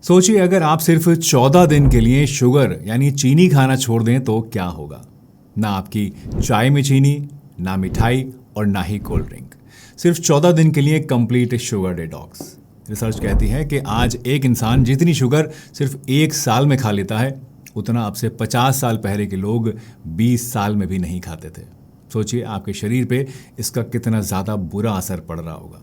सोचिए अगर आप सिर्फ 14 दिन के लिए शुगर यानी चीनी खाना छोड़ दें तो क्या होगा। ना आपकी चाय में चीनी, ना मिठाई और ना ही कोल्ड ड्रिंक। सिर्फ 14 दिन के लिए कंप्लीट शुगर डिटॉक्स। रिसर्च कहती है कि आज एक इंसान जितनी शुगर सिर्फ एक साल में खा लेता है उतना अब से 50 साल पहले के लोग 20 साल में भी नहीं खाते थे। सोचिए आपके शरीर पे इसका कितना ज़्यादा बुरा असर पड़ रहा होगा।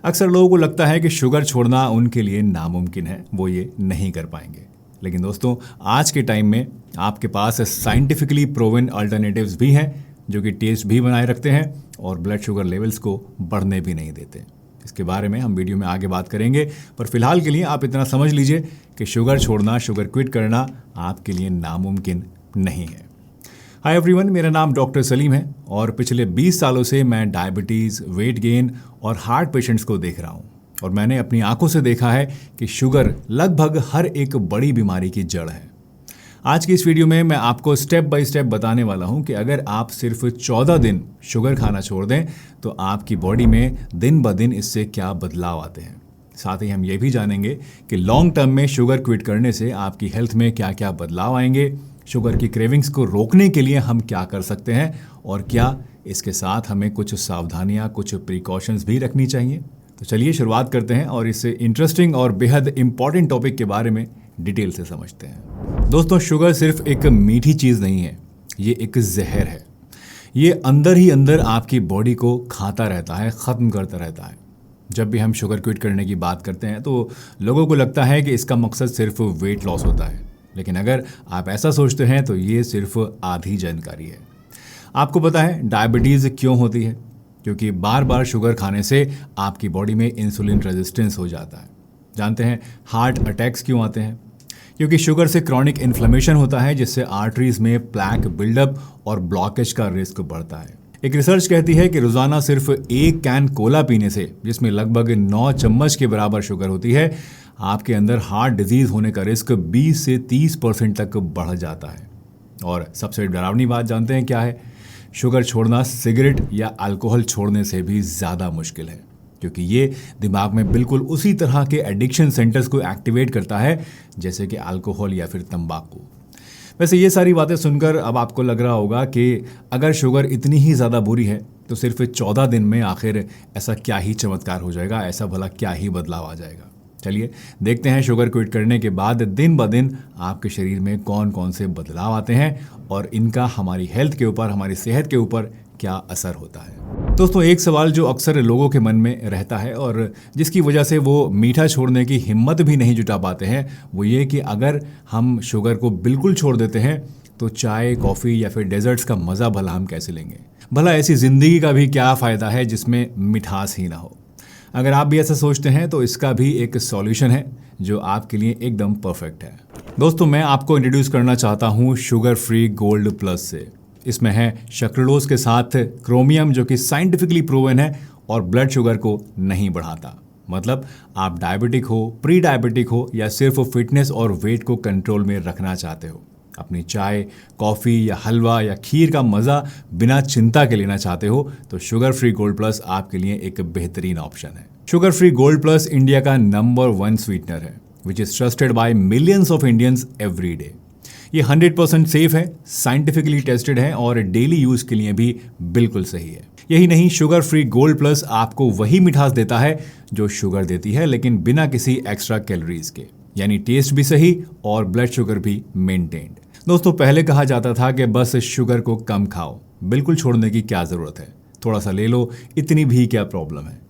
अक्सर लोगों को लगता है कि शुगर छोड़ना उनके लिए नामुमकिन है, वो ये नहीं कर पाएंगे। लेकिन दोस्तों, आज के टाइम में आपके पास साइंटिफिकली प्रूवन अल्टरनेटिव्स भी हैं जो कि टेस्ट भी बनाए रखते हैं और ब्लड शुगर लेवल्स को बढ़ने भी नहीं देते। इसके बारे में हम वीडियो में आगे बात करेंगे, पर फिलहाल के लिए आप इतना समझ लीजिए कि शुगर छोड़ना, शुगर क्विट करना आपके लिए नामुमकिन नहीं है। हाय एवरीवन, मेरा नाम डॉक्टर सलीम है और पिछले 20 सालों से मैं डायबिटीज़, वेट गेन और हार्ट पेशेंट्स को देख रहा हूँ और मैंने अपनी आंखों से देखा है कि शुगर लगभग हर एक बड़ी बीमारी की जड़ है। आज की इस वीडियो में मैं आपको स्टेप बाय स्टेप बताने वाला हूँ कि अगर आप सिर्फ 14 दिन शुगर खाना छोड़ दें तो आपकी बॉडी में दिन ब दिन इससे क्या बदलाव आते हैं। साथ ही हम ये भी जानेंगे कि लॉन्ग टर्म में शुगर क्विट करने से आपकी हेल्थ में क्या क्या बदलाव आएंगे, शुगर की क्रेविंग्स को रोकने के लिए हम क्या कर सकते हैं और क्या इसके साथ हमें कुछ सावधानियां, कुछ प्रिकॉशंस भी रखनी चाहिए। तो चलिए शुरुआत करते हैं और इस इंटरेस्टिंग और बेहद इंपॉर्टेंट टॉपिक के बारे में डिटेल से समझते हैं। दोस्तों, शुगर सिर्फ एक मीठी चीज़ नहीं है, ये एक जहर है। ये अंदर ही अंदर आपकी बॉडी को खाता रहता है, ख़त्म करता रहता है। जब भी हम शुगर क्विट करने की बात करते हैं तो लोगों को लगता है कि इसका मकसद सिर्फ वेट लॉस होता है, लेकिन अगर आप ऐसा सोचते हैं तो ये सिर्फ आधी जानकारी है। आपको पता है डायबिटीज़ क्यों होती है? क्योंकि बार बार शुगर खाने से आपकी बॉडी में इंसुलिन रेजिस्टेंस हो जाता है। जानते हैं हार्ट अटैक्स क्यों आते हैं? क्योंकि शुगर से क्रॉनिक इन्फ्लेमेशन होता है जिससे आर्टरीज में प्लैक बिल्डअप और ब्लॉकेज का रिस्क बढ़ता है। एक रिसर्च कहती है कि रोजाना सिर्फ एक कैन कोला पीने से, जिसमें लगभग 9 चम्मच के बराबर शुगर होती है, आपके अंदर हार्ट डिजीज होने का रिस्क 20 से 30% तक बढ़ जाता है। और सबसे डरावनी बात जानते हैं क्या है? शुगर छोड़ना सिगरेट या अल्कोहल छोड़ने से भी ज़्यादा मुश्किल है, क्योंकि ये दिमाग में बिल्कुल उसी तरह के एडिक्शन सेंटर्स को एक्टिवेट करता है जैसे कि अल्कोहल या फिर तंबाकू। वैसे ये सारी बातें सुनकर अब आपको लग रहा होगा कि अगर शुगर इतनी ही ज़्यादा बुरी है तो सिर्फ 14 दिन में आखिर ऐसा क्या ही चमत्कार हो जाएगा, ऐसा भला क्या ही बदलाव आ जाएगा। चलिए देखते हैं शुगर क्विट करने के बाद दिन ब दिन आपके शरीर में कौन कौन से बदलाव आते हैं और इनका हमारी हेल्थ के ऊपर, हमारी सेहत के ऊपर क्या असर होता है। दोस्तों, एक सवाल जो अक्सर लोगों के मन में रहता है और जिसकी वजह से वो मीठा छोड़ने की हिम्मत भी नहीं जुटा पाते हैं, वो ये कि अगर हम शुगर को बिल्कुल छोड़ देते हैं तो चाय, कॉफ़ी या फिर डेजर्ट्स का मज़ा भला हम कैसे लेंगे? भला ऐसी ज़िंदगी का भी क्या फ़ायदा है जिसमें मिठास ही ना हो? अगर आप भी ऐसा सोचते हैं तो इसका भी एक सॉल्यूशन है जो आपके लिए एकदम परफेक्ट है। दोस्तों, मैं आपको इंट्रोड्यूस करना चाहता हूँ शुगर फ्री गोल्ड प्लस से। इसमें है शक्रोलोज के साथ क्रोमियम जो कि साइंटिफिकली प्रूवन है और ब्लड शुगर को नहीं बढ़ाता। मतलब आप डायबिटिक हो, प्री डायबिटिक हो या सिर्फ फिटनेस और वेट को कंट्रोल में रखना चाहते हो, अपनी चाय, कॉफ़ी या हलवा या खीर का मज़ा बिना चिंता के लेना चाहते हो, तो शुगर फ्री गोल्ड प्लस आपके लिए एक बेहतरीन ऑप्शन है। Sugar free gold plus India का नंबर 1 स्वीटनर है which is trusted by millions of Indians every day. ये 100% सेफ है, साइंटिफिकली टेस्टेड है और डेली यूज़ के लिए भी बिल्कुल सही है। यही नहीं, शुगर फ्री गोल्ड प्लस आपको वही मिठास देता है जो शुगर देती है, लेकिन बिना किसी एक्स्ट्रा कैलोरीज के, यानी टेस्ट भी सही और ब्लड शुगर भी मेंटेन्ड। दोस्तों, पहले कहा जाता था कि बस शुगर को कम खाओ, बिल्कुल छोड़ने की क्या ज़रूरत है, थोड़ा सा ले लो, इतनी भी क्या प्रॉब्लम है।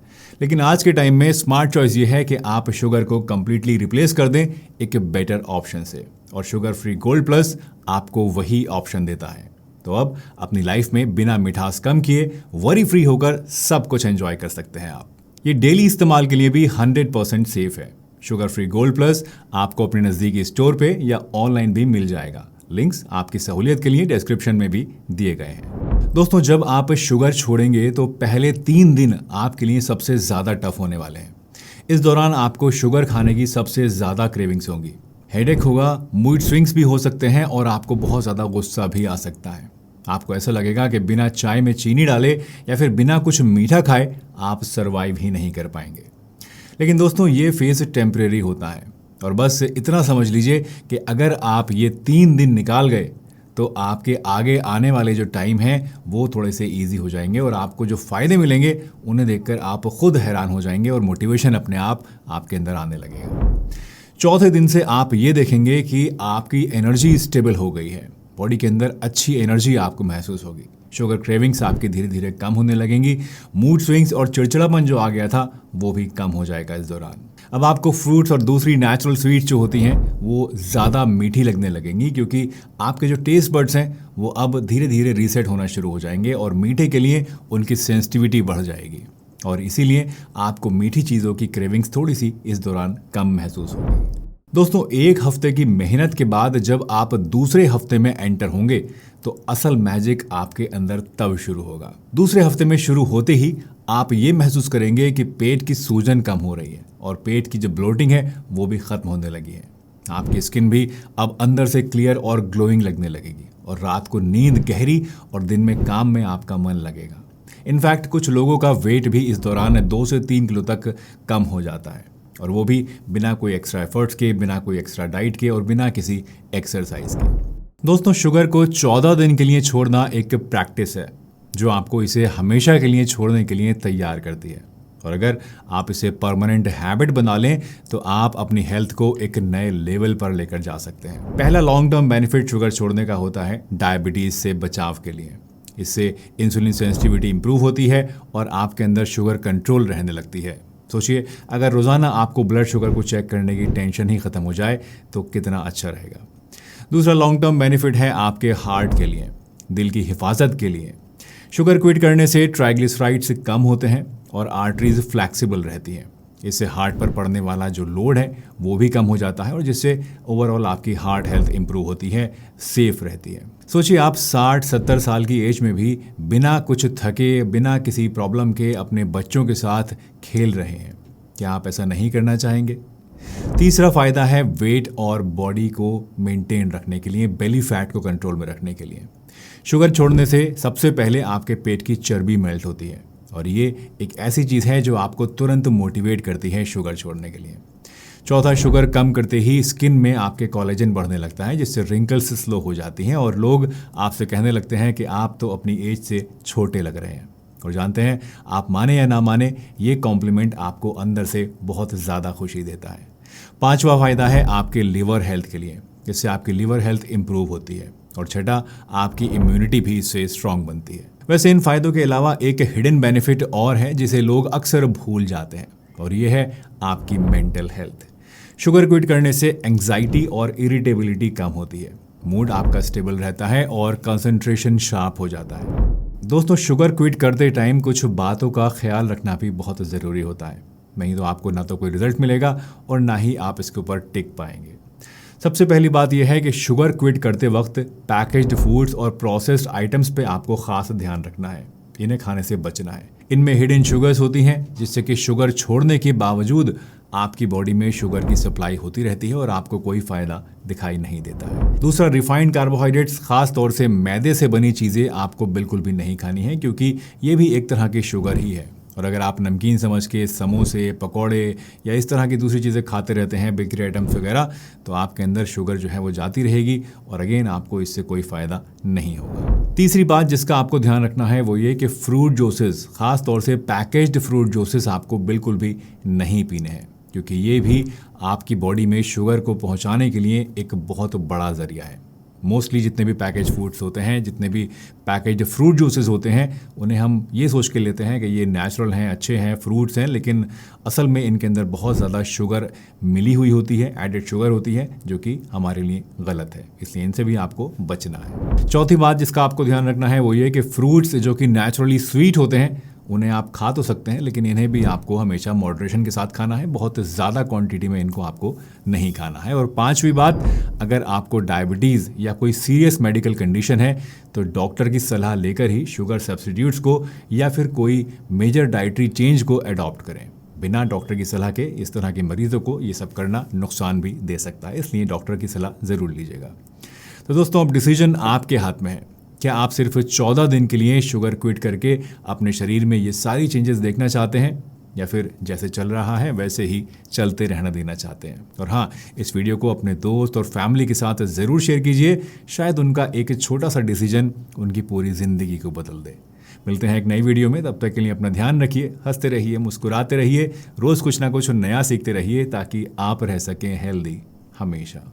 लेकिन आज के टाइम में स्मार्ट चॉइस ये है कि आप शुगर को कंप्लीटली रिप्लेस कर दें एक बेटर ऑप्शन से, और शुगर फ्री गोल्ड प्लस आपको वही ऑप्शन देता है। तो अब अपनी लाइफ में बिना मिठास कम किए वरी फ्री होकर सब कुछ एंजॉय कर सकते हैं आप। ये डेली इस्तेमाल के लिए भी 100% सेफ है। शुगर फ्री गोल्ड प्लस आपको अपने नज़दीकी स्टोर पे या ऑनलाइन भी मिल जाएगा। लिंक्स आपकी सहूलियत के लिए डिस्क्रिप्शन में भी दिए गए हैं। दोस्तों, जब आप शुगर छोड़ेंगे तो पहले 3 दिन आपके लिए सबसे ज़्यादा टफ होने वाले हैं। इस दौरान आपको शुगर खाने की सबसे ज़्यादा क्रेविंग्स होंगी, हेडेक होगा, मूड स्विंग्स भी हो सकते हैं और आपको बहुत ज़्यादा गुस्सा भी आ सकता है। आपको ऐसा लगेगा कि बिना चाय में चीनी डाले या फिर बिना कुछ मीठा खाए आप सर्वाइव ही नहीं कर पाएंगे। लेकिन दोस्तों, ये फेज टेम्परेरी होता है। और बस इतना समझ लीजिए कि अगर आप ये 3 दिन निकाल गए तो आपके आगे आने वाले जो टाइम है वो थोड़े से ईजी हो जाएंगे और आपको जो फ़ायदे मिलेंगे उन्हें देखकर आप खुद हैरान हो जाएंगे और मोटिवेशन अपने आप आपके अंदर आने लगेगा। चौथे दिन से आप ये देखेंगे कि आपकी एनर्जी स्टेबल हो गई है, बॉडी के अंदर अच्छी एनर्जी आपको महसूस होगी, शुगर क्रेविंग्स आपके धीरे धीरे कम होने लगेंगी, मूड स्विंग्स और चिड़चिड़ापन जो आ गया था वो भी कम हो जाएगा इस दौरान। अब आपको फ्रूट्स और दूसरी नेचुरल स्वीट्स जो होती हैं वो ज़्यादा मीठी लगने लगेंगी क्योंकि आपके जो टेस्ट बड्स हैं वो अब धीरे धीरे रीसेट होना शुरू हो जाएंगे और मीठे के लिए उनकी सेंसिटिविटी बढ़ जाएगी और इसीलिए आपको मीठी चीज़ों की क्रेविंग्स थोड़ी सी इस दौरान कम महसूस होगी। दोस्तों, 1 हफ्ते की मेहनत के बाद जब आप दूसरे हफ्ते में एंटर होंगे तो असल मैजिक आपके अंदर तब शुरू होगा। दूसरे हफ्ते में शुरू होते ही आप ये महसूस करेंगे कि पेट की सूजन कम हो रही है और पेट की जो ब्लोटिंग है वो भी खत्म होने लगी है। आपकी स्किन भी अब अंदर से क्लियर और ग्लोइंग लगने लगेगी और रात को नींद गहरी और दिन में काम में आपका मन लगेगा। इनफैक्ट कुछ लोगों का वेट भी इस दौरान 2 से 3 किलो तक कम हो जाता है और वो भी बिना कोई एक्स्ट्रा एफर्ट्स के, बिना कोई एक्स्ट्रा डाइट के और बिना किसी एक्सरसाइज के। दोस्तों, शुगर को 14 दिन के लिए छोड़ना एक प्रैक्टिस है जो आपको इसे हमेशा के लिए छोड़ने के लिए तैयार करती है और अगर आप इसे परमानेंट हैबिट बना लें तो आप अपनी हेल्थ को एक नए लेवल पर लेकर जा सकते हैं। पहला लॉन्ग टर्म बेनिफिट शुगर छोड़ने का होता है डायबिटीज़ से बचाव के लिए। इससे इंसुलिन सेंसिटिविटी इंप्रूव होती है और आपके अंदर शुगर कंट्रोल रहने लगती है। सोचिए, अगर रोज़ाना आपको ब्लड शुगर को चेक करने की टेंशन ही ख़त्म हो जाए तो कितना अच्छा रहेगा। दूसरा लॉन्ग टर्म बेनिफिट है आपके हार्ट के लिए, दिल की हिफाजत के लिए। शुगर क्विट करने से ट्राइग्लिसराइड्स कम होते हैं और आर्टरीज फ्लैक्सिबल रहती हैं। इससे हार्ट पर पड़ने वाला जो लोड है वो भी कम हो जाता है और जिससे ओवरऑल आपकी हार्ट हेल्थ इंप्रूव होती है, सेफ रहती है। सोचिए, आप 60-70 साल की एज में भी बिना कुछ थके, बिना किसी प्रॉब्लम के अपने बच्चों के साथ खेल रहे हैं। क्या आप ऐसा नहीं करना चाहेंगे? तीसरा फ़ायदा है वेट और बॉडी को मेंटेन रखने के लिए, बेली फैट को कंट्रोल में रखने के लिए। शुगर छोड़ने से सबसे पहले आपके पेट की चर्बी मेल्ट होती है और ये एक ऐसी चीज़ है जो आपको तुरंत मोटिवेट करती है शुगर छोड़ने के लिए। चौथा, शुगर कम करते ही स्किन में आपके कोलेजन बढ़ने लगता है जिससे रिंकल्स स्लो हो जाती हैं और लोग आपसे कहने लगते हैं कि आप तो अपनी एज से छोटे लग रहे हैं। और जानते हैं, आप माने या ना माने, ये कॉम्प्लीमेंट आपको अंदर से बहुत ज़्यादा खुशी देता है। पांचवा फ़ायदा है आपके लिवर हेल्थ के लिए, जिससे आपकी लिवर हेल्थ इंप्रूव होती है। और छठा, आपकी इम्यूनिटी भी इससे स्ट्रांग बनती है। वैसे इन फ़ायदों के अलावा एक हिडन बेनिफिट और है जिसे लोग अक्सर भूल जाते हैं और ये है आपकी मेंटल हेल्थ। शुगर क्विट करने से एंग्जाइटी और इरिटेबिलिटी कम होती है, मूड आपका स्टेबल रहता है और कंसंट्रेशन शार्प हो जाता है। दोस्तों, शुगर क्विट करते टाइम कुछ बातों का ख्याल रखना भी बहुत ज़रूरी होता है, नहीं तो आपको ना तो कोई रिजल्ट मिलेगा और ना ही आप इसके ऊपर टिक पाएंगे। सबसे पहली बात यह है कि शुगर क्विट करते वक्त पैकेज्ड फूड्स और प्रोसेस्ड आइटम्स पे आपको खास ध्यान रखना है। इन्हें खाने से बचना है। इनमें हिडन शुगर्स होती हैं जिससे कि शुगर छोड़ने के बावजूद आपकी बॉडी में शुगर की सप्लाई होती रहती है और आपको कोई फायदा दिखाई नहीं देता है। दूसरा, रिफाइंड कार्बोहाइड्रेट्स, खास तौर से मैदे से बनी चीज़ें आपको बिल्कुल भी नहीं खानी है क्योंकि ये भी एक तरह की शुगर ही है। और अगर आप नमकीन समझ के समोसे, पकौड़े या इस तरह की दूसरी चीज़ें खाते रहते हैं, बेकरी आइटम्स वगैरह, तो आपके अंदर शुगर जो है वो जाती रहेगी और अगेन आपको इससे कोई फ़ायदा नहीं होगा। तीसरी बात जिसका आपको ध्यान रखना है वो ये कि फ्रूट जूसेस, खास तौर से पैकेज्ड फ्रूट जूसेस आपको बिल्कुल भी नहीं पीने हैं क्योंकि ये भी आपकी बॉडी में शुगर को पहुंचाने के लिए एक बहुत बड़ा ज़रिया है। मोस्टली जितने भी पैकेज फूड्स होते हैं, जितने भी पैकेज फ्रूट जूसेस होते हैं, उन्हें हम ये सोच के लेते हैं कि ये नेचुरल हैं, अच्छे हैं, फ्रूट्स हैं, लेकिन असल में इनके अंदर बहुत ज़्यादा शुगर मिली हुई होती है, एडेड शुगर होती है, जो कि हमारे लिए गलत है। इसलिए इनसे भी आपको बचना है। चौथी बात जिसका आपको ध्यान रखना है वो ये कि फ्रूट्स जो कि नेचुरली स्वीट होते हैं उन्हें आप खा तो सकते हैं, लेकिन इन्हें भी आपको हमेशा मॉडरेशन के साथ खाना है। बहुत ज़्यादा क्वांटिटी में इनको आपको नहीं खाना है। और पांचवी बात, अगर आपको डायबिटीज़ या कोई सीरियस मेडिकल कंडीशन है तो डॉक्टर की सलाह लेकर ही शुगर सब्स्टिट्यूट्स को या फिर कोई मेजर डाइटरी चेंज को अडॉप्ट करें। बिना डॉक्टर की सलाह के इस तरह के मरीजों को ये सब करना नुकसान भी दे सकता है, इसलिए डॉक्टर की सलाह ज़रूर लीजिएगा। तो दोस्तों, अब डिसीजन आपके हाथ में है। क्या आप सिर्फ 14 दिन के लिए शुगर क्विट करके अपने शरीर में ये सारी चेंजेस देखना चाहते हैं, या फिर जैसे चल रहा है वैसे ही चलते रहना देना चाहते हैं। और हाँ, इस वीडियो को अपने दोस्त और फैमिली के साथ ज़रूर शेयर कीजिए, शायद उनका एक छोटा सा डिसीजन उनकी पूरी ज़िंदगी को बदल दे। मिलते हैं एक नई वीडियो में, तब तक के लिए अपना ध्यान रखिए, हंसते रहिए, मुस्कुराते रहिए, रोज़ कुछ ना कुछ नया सीखते रहिए ताकि आप रह सकें हेल्दी हमेशा।